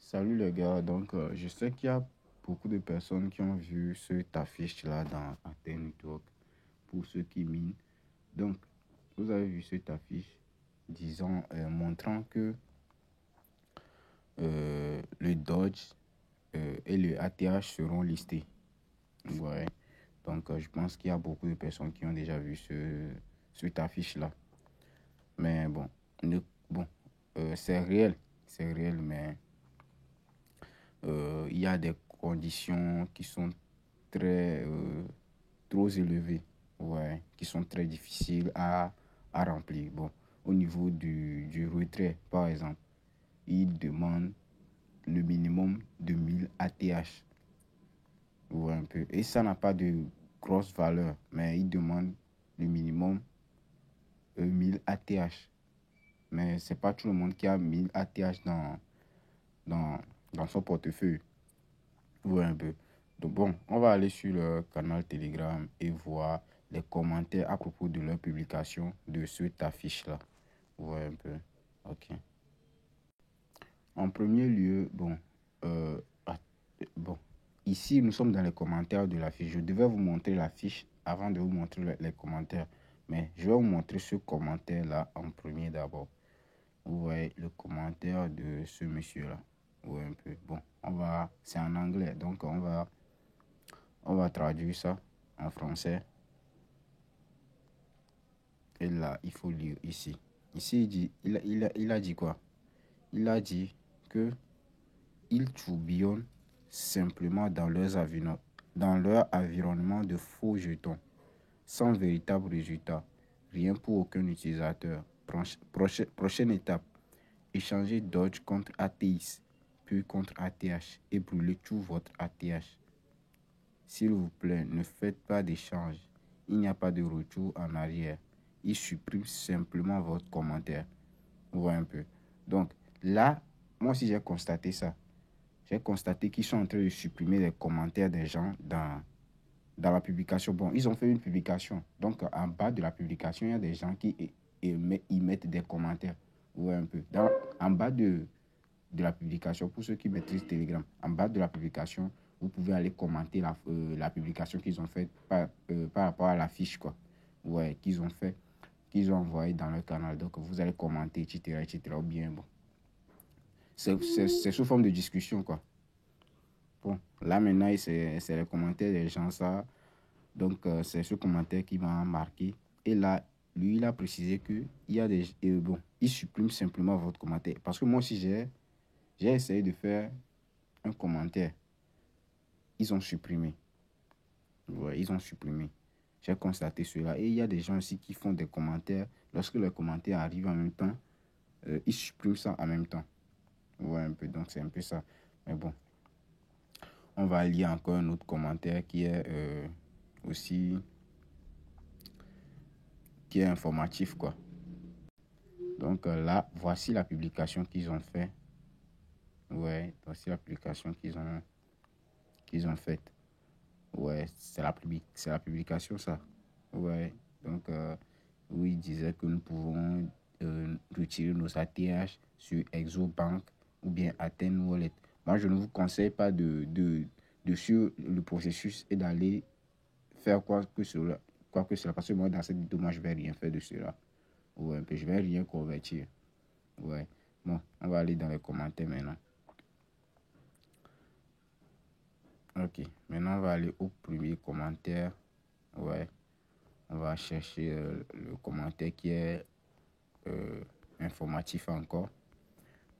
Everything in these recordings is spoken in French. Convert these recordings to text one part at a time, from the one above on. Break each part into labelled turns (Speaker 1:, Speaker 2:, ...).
Speaker 1: Salut les gars, donc je sais qu'il y a beaucoup de personnes qui ont vu cette affiche-là dans Antenne Network pour ceux qui minent. Donc, vous avez vu cette affiche, disons, montrant que le Dodge et le ATH seront listés. Ouais. Donc, je pense qu'il y a beaucoup de personnes qui ont déjà vu cette affiche-là. Mais bon, bon c'est réel, mais il y a des conditions qui sont très trop élevées, ouais, qui sont très difficiles à remplir. Bon, au niveau du retrait, par exemple, il demande le minimum de 1000 ATH. Ouais, un peu. Et ça n'a pas de grosse valeur, mais il demande le minimum 1000 ATH. Mais c'est pas tout le monde qui a 1000 ATH dans, dans son portefeuille. Ouais, un peu. Donc bon, on va aller sur le canal Telegram et voir les commentaires à propos de leur publication de cette affiche-là. Ouais, un peu. Ok. En premier lieu, euh, ah, bon, ici nous sommes dans les commentaires de l'affiche. Je devais vous montrer l'affiche avant de vous montrer les commentaires. Mais je vais vous montrer ce commentaire-là en premier d'abord. Vous voyez le commentaire de ce monsieur-là. Ouais, un peu. Bon, c'est en anglais, donc on va traduire ça en français. Et là, il faut lire ici. Ici, il a dit quoi? Il a dit que ils tourbillonnent simplement dans leur environnement de faux jetons, sans véritable résultat. Rien pour aucun utilisateur. Prochaine étape, échanger Dodge contre ATX, puis contre ATH et brûler tout votre ATH. S'il vous plaît, ne faites pas d'échange. Il n'y a pas de retour en arrière. Il supprime simplement votre commentaire. Vous voyez un peu. Donc là, moi aussi j'ai constaté ça. J'ai constaté qu'ils sont en train de supprimer les commentaires des gens dans la publication. Bon, ils ont fait une publication. Donc en bas de la publication, il y a des gens qui y mettent des commentaires. Vous voyez un peu. En bas de la publication, pour ceux qui maîtrisent Telegram, en bas de la publication, vous pouvez aller commenter la publication qu'ils ont faite par rapport à la fiche, quoi. Ouais, qu'ils ont fait, qu'ils ont envoyé dans leur canal. Donc, vous allez commenter, etc., etc. Ou bien, bon. C'est sous forme de discussion, quoi. Bon, là, maintenant, c'est les commentaires des gens, ça. Donc, c'est ce commentaire qui m'a marqué. Et là, lui, il a précisé que il y a des... bon, il supprime simplement votre commentaire. Parce que moi aussi, j'ai essayé de faire un commentaire. Ils ont supprimé. Ouais, ils ont supprimé. J'ai constaté cela. Et il y a des gens aussi qui font des commentaires. Lorsque les commentaires arrivent en même temps, ils suppriment ça en même temps. Ouais, un peu. Donc, c'est un peu ça. Mais bon, on va lire encore un autre commentaire aussi qui est informatif, quoi. Donc là, voici la publication qu'ils ont fait. Ouais, voici la publication qu'ils ont faite. Ouais, c'est la publication, ça. Ouais, donc, où il disait que nous pouvons retirer nos ATH sur ExoBank ou bien Athene Wallet. Moi, je ne vous conseille pas de suivre le processus et d'aller faire quoi que cela. Parce que moi, dans cette vidéo, moi, je ne vais rien faire de cela. Ouais, je ne vais rien convertir. Ouais. Bon, on va aller dans les commentaires maintenant. Ok, maintenant on va aller au premier commentaire. Ouais, on va chercher le commentaire qui est informatif encore.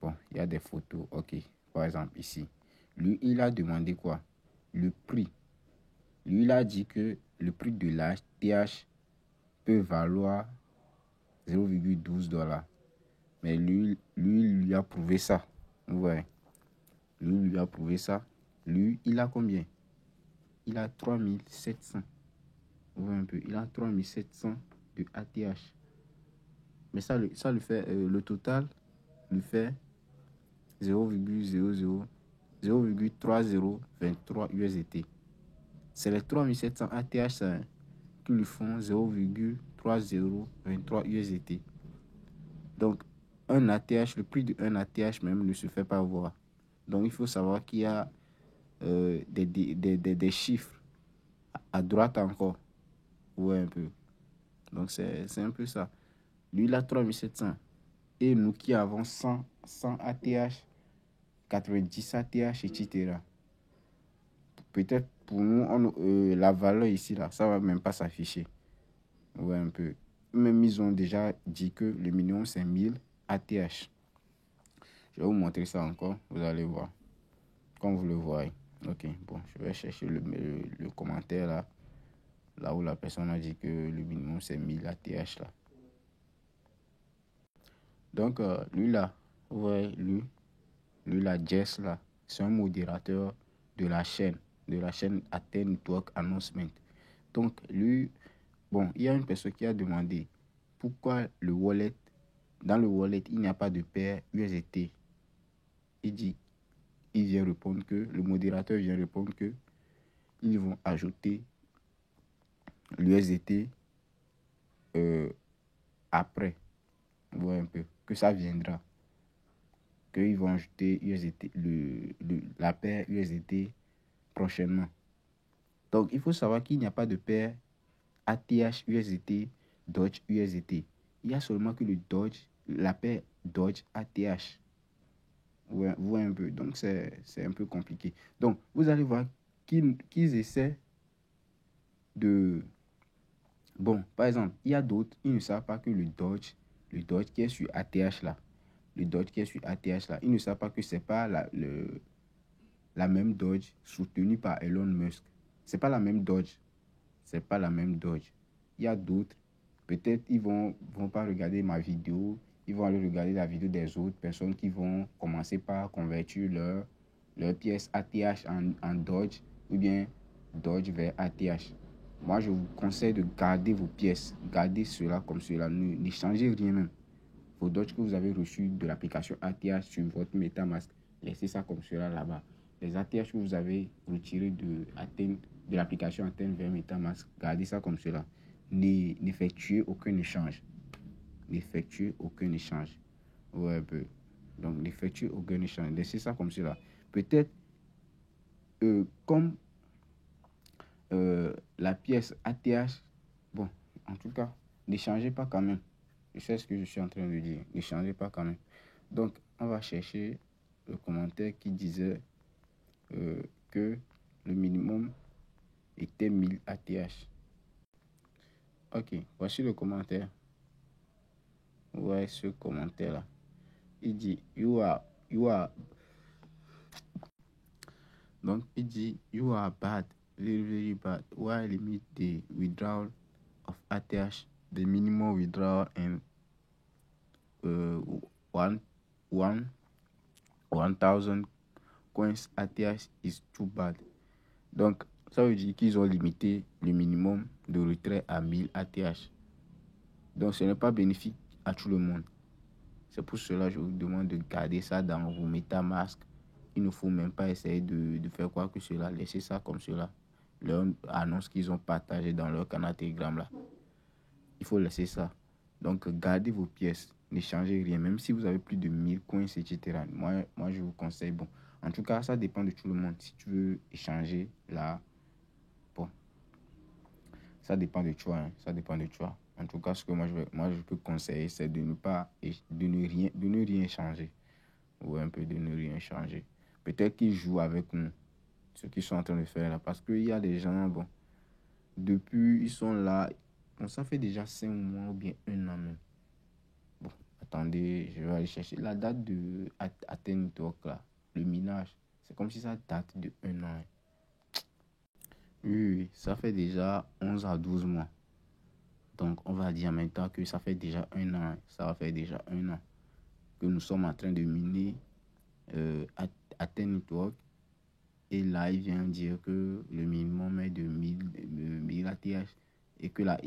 Speaker 1: Bon, il y a des photos. Ok, par exemple ici. Lui, il a demandé quoi? Le prix. Lui, il a dit que le prix de la TH peut valoir 0,12 $. Mais lui a prouvé ça. Ouais, lui a prouvé ça. Lui, il a combien? Il a 3700. On voit un peu. Il a 3700 de ATH. Mais ça le fait, le total lui fait 0,3023 USDT. C'est les 3700 ATH ça, qui lui font 0,3023 USDT. Donc, un ATH, le prix d'un ATH même ne se fait pas voir. Donc, il faut savoir qu'il y a des chiffres à droite encore. Ouais, un peu. Donc, c'est un peu ça. Lui, il a 3700. Et nous qui avons 100 ATH, 90 ATH, etc. Peut-être pour nous, la valeur ici, là, ça ne va même pas s'afficher. Ouais, un peu. Même ils ont déjà dit que le minimum, c'est 1000 ATH. Je vais vous montrer ça encore. Vous allez voir. Comme vous le voyez. Ok, bon, je vais chercher le commentaire là. Là où la personne a dit que le minimum, c'est 1000 ATH là. Donc, lui là, ouais, lui là, Jess là, c'est un modérateur de la chaîne Athene Network Announcement. Donc, lui, bon, il y a une personne qui a demandé pourquoi dans le wallet, il n'y a pas de paire USDT. Le modérateur vient répondre que ils vont ajouter l'USDT après. Ouais, un peu. Que ça viendra. Qu'ils vont ajouter USDT, la paire USDT prochainement. Donc, il faut savoir qu'il n'y a pas de paire ATH USDT, Dodge USDT. Il y a seulement que la paire Dodge ATH. Ouais, voyez un peu. Donc, c'est un peu compliqué. Donc, vous allez voir qu'ils essaient de... Bon, par exemple, il y a d'autres, ils ne savent pas que le Dodge qui est sur ATH là, ils ne savent pas que c'est pas la même Dodge soutenue par Elon Musk. C'est pas la même Dodge. C'est pas la même Dodge. Il y a d'autres. Peut-être ils vont pas regarder ma vidéo. Ils vont aller regarder la vidéo des autres personnes qui vont commencer par convertir leur pièce ATH en Dodge ou bien Dodge vers ATH. Moi, je vous conseille de garder vos pièces. Gardez cela comme cela. Ne changez rien même. Vos Dodge que vous avez reçus de l'application ATH sur votre MetaMask, laissez ça comme cela là-bas. Les ATH que vous avez retirés de l'application Athene vers MetaMask, gardez ça comme cela. N'effectuez aucun échange. N'effectuez aucun échange. Ouais, un peu. Donc, n'effectuez aucun échange. Laissez ça comme cela. Peut-être, comme la pièce ATH, bon, en tout cas, n'échangez pas quand même. Je sais ce que je suis en train de dire. N'échangez pas quand même. Donc, on va chercher le commentaire qui disait que le minimum était 1000 ATH. Ok, voici le commentaire. Ouais, ce commentaire-là. Il dit, donc, il dit, you are bad, very, very bad. Why limit the withdrawal of ATH, the minimum withdrawal and one 1000 coins ATH is too bad. Donc, ça veut dire qu'ils ont limité le minimum de retrait à 1000 ATH. Donc, ce n'est pas bénéfique à tout le monde. C'est pour cela que je vous demande de garder ça dans vos MetaMask. Il ne faut même pas essayer de faire quoi que cela. Laissez ça comme cela. Leur annonce qu'ils ont partagée dans leur canal Telegram là. Il faut laisser ça. Donc, gardez vos pièces. N'échangez rien. Même si vous avez plus de 1000 coins, etc. Moi, je vous conseille. Bon, en tout cas, ça dépend de tout le monde. Si tu veux échanger là, bon, ça dépend de toi. Hein. Ça dépend de toi. En tout cas, ce que je peux conseiller, c'est de ne rien changer. Ou un peu de ne rien changer. Peut-être qu'ils jouent avec nous, ce qu'ils sont en train de faire là. Parce qu'il y a des gens, bon, depuis, ils sont là. Bon, ça fait déjà 5 mois ou bien 1 an même. Bon, attendez, je vais aller chercher la date de Athene Network là. Le minage, c'est comme si ça date de 1 an. Hein. Oui, ça fait déjà 11 à 12 mois. Donc, on va dire maintenant que ça fait déjà 1 an. Ça va faire déjà 1 an que nous sommes en train de miner Athene Network. Et là, il vient dire que le minimum est de 1000 ATH. Et que là,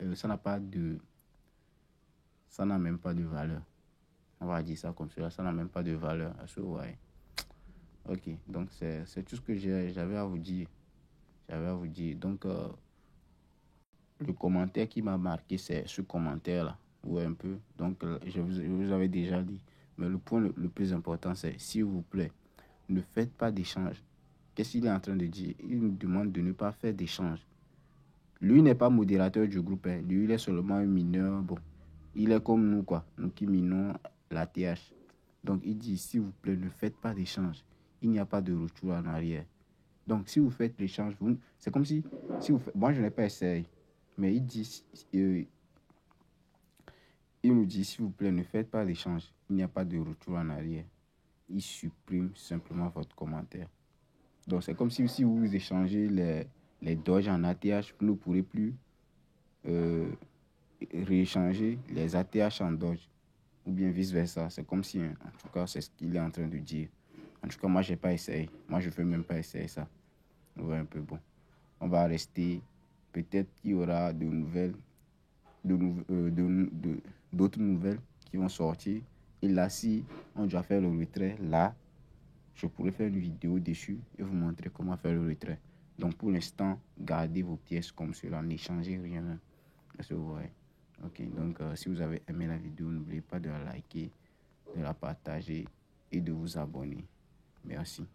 Speaker 1: ça n'a même pas de valeur. On va dire ça comme ça n'a même pas de valeur. Ouais. Ok, donc c'est tout ce que j'avais à vous dire. Donc, le commentaire qui m'a marqué, c'est ce commentaire-là. Ouais, un peu. Donc, je vous avais déjà dit. Mais le point le plus important, c'est, s'il vous plaît, ne faites pas d'échange. Qu'est-ce qu'il est en train de dire? Il nous demande de ne pas faire d'échange. Lui n'est pas modérateur du groupe. Hein. Lui, il est seulement un mineur. Bon, il est comme nous, quoi. Nous qui minons la TH. Donc, il dit, s'il vous plaît, ne faites pas d'échange. Il n'y a pas de retour en arrière. Donc, si vous faites l'échange, c'est comme si vous faites, moi, je n'ai pas essayé. Mais il dit, il nous dit, s'il vous plaît, ne faites pas l'échange. Il n'y a pas de retour en arrière. Il supprime simplement votre commentaire. Donc, c'est comme si vous échangez les Doge en ATH, vous ne pourrez plus rééchanger les ATH en Doge. Ou bien vice-versa. C'est comme si, hein, en tout cas, c'est ce qu'il est en train de dire. En tout cas, moi, je n'ai pas essayé. Moi, je ne veux même pas essayer ça. On va un peu bon. On va rester. Peut-être qu'il y aura de nouvelles, d'autres nouvelles qui vont sortir. Et là, si on doit faire le retrait, là, je pourrais faire une vidéo dessus et vous montrer comment faire le retrait. Donc, pour l'instant, gardez vos pièces comme cela. N'échangez rien. Est-ce que vous voyez? Ok, donc si vous avez aimé la vidéo, n'oubliez pas de la liker, de la partager et de vous abonner. Merci.